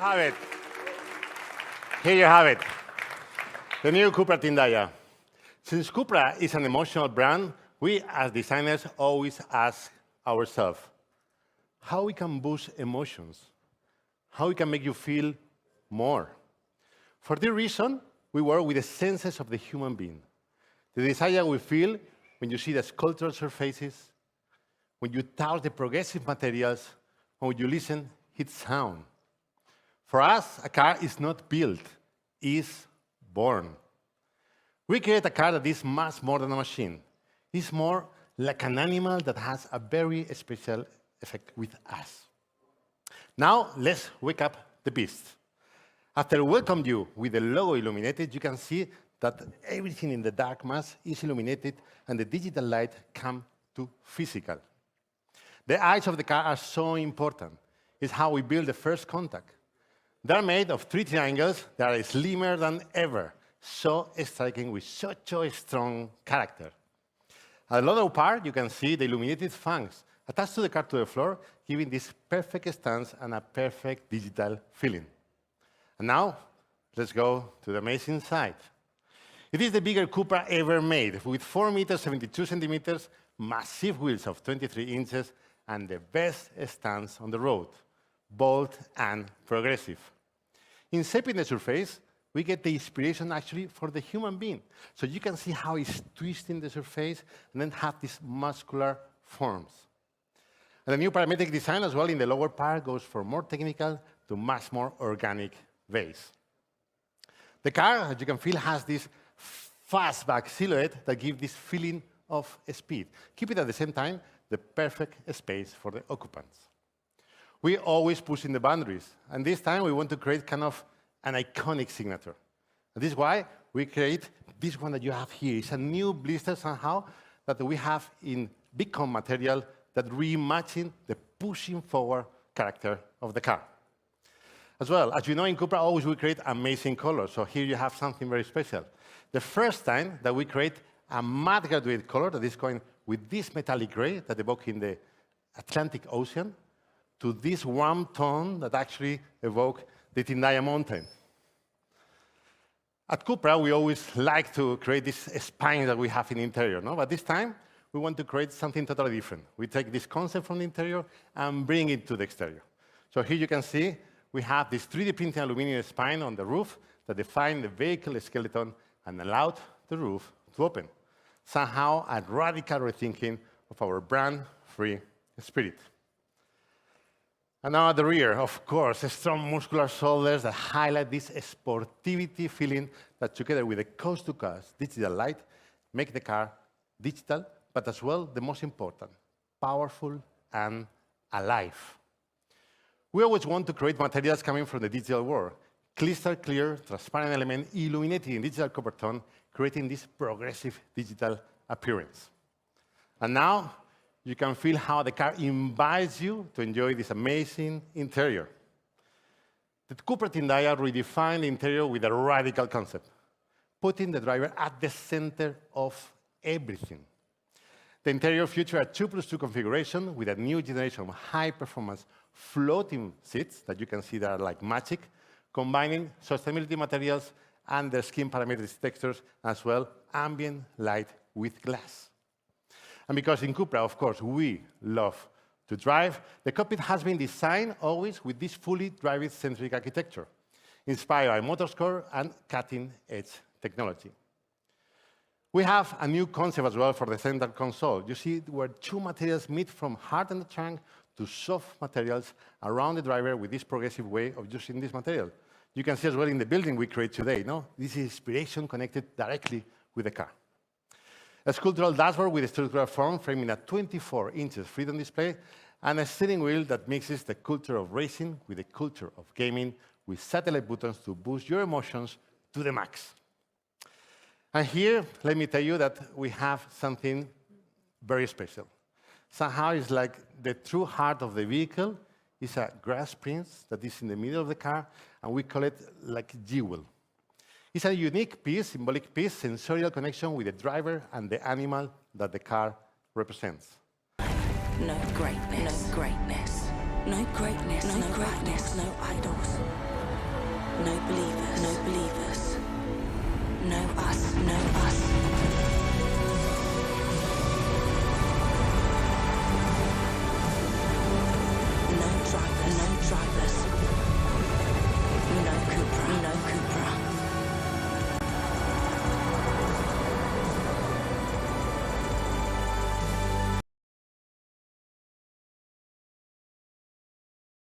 have it. Here you have it. The new Cupra Tindaya. Since Cupra is an emotional brand, we as designers always ask ourselves how we can boost emotions, how we can make you feel more. For this reason, we work with the senses of the human being. The desire we feel when you see the sculptural surfaces, when you touch the progressive materials, and when you listen its sound. For us, a car is not built, it's born. We create a car that is much more than a machine. It's more like an animal that has a very special effect with us. Now, let's wake up the beast. After welcome you with the logo illuminated, you can see that everything in the dark mass is illuminated and the digital light comes to physical. The eyes of the car are so important. It's how we build the first contact. They're made of 3 triangles that are slimmer than ever, so striking with such a strong character. At the lower part, you can see the illuminated fangs attached to the car to the floor, giving this perfect stance and a perfect digital feeling. And now, let's go to the amazing side. It is the bigger Cupra ever made, with 4 meters, 72 centimeters, massive wheels of 23 inches, and the best stance on the road, bold and progressive. In shaping the surface, we get the inspiration actually for the human being. So you can see how it's twisting the surface and then have these muscular forms. And the new parametric design as well in the lower part goes from more technical to much more organic base. The car, as you can feel, has this fastback silhouette that gives this feeling of speed. Keep it at the same time the perfect space for the occupants. We always push in the boundaries, and this time we want to create kind of an iconic signature. And this is why we create this one that you have here. It's a new blister somehow that we have in big cone material that reimagine the pushing forward character of the car. As well, as you know, in Cupra, always we create amazing colors. So here you have something very special. The first time that we create a matte graduate color that is going with this metallic gray that evokes in the Atlantic Ocean to this warm tone that actually evokes the Tindaya mountain. At Cupra, we always like to create this spine that we have in the interior, no? But this time, we want to create something totally different. We take this concept from the interior and bring it to the exterior. So here you can see we have this 3D printed aluminum spine on the roof that define the vehicle skeleton and allowed the roof to open. Somehow, a radical rethinking of our brand-free spirit. And now at the rear, of course, strong muscular shoulders that highlight this sportivity feeling that together with the coast-to-coast digital light make the car digital, but as well, the most important, powerful and alive. We always want to create materials coming from the digital world. Crystal clear, transparent element illuminated in digital copper tone, creating this progressive digital appearance. And now, you can feel how the car invites you to enjoy this amazing interior. The Cupra Tindaya redefined the interior with a radical concept, putting the driver at the center of everything. The interior features a 2+2 configuration with a new generation of high-performance floating seats that you can see that are like magic, combining sustainability materials and their skin parametric textures, as well ambient light with glass. And because in Cupra, of course, we love to drive, the cockpit has been designed always with this fully driver-centric architecture, inspired by motorsport and cutting-edge technology. We have a new concept as well for the center console. You see where 2 materials meet from hard in the trunk to soft materials around the driver with this progressive way of using this material. You can see as well in the building we create today, no? This is inspiration connected directly with the car. A sculptural dashboard with a structural form framing a 24 inches freedom display and a steering wheel that mixes the culture of racing with the culture of gaming with satellite buttons to boost your emotions to the max. And here, let me tell you that we have something very special. Somehow it's like the true heart of the vehicle is a grass print that is in the middle of the car, and we call it like jewel. It's a unique piece, symbolic piece, sensorial connection with the driver and the animal that the car represents. No greatness, no greatness, no greatness, no greatness, no idols. no believers, no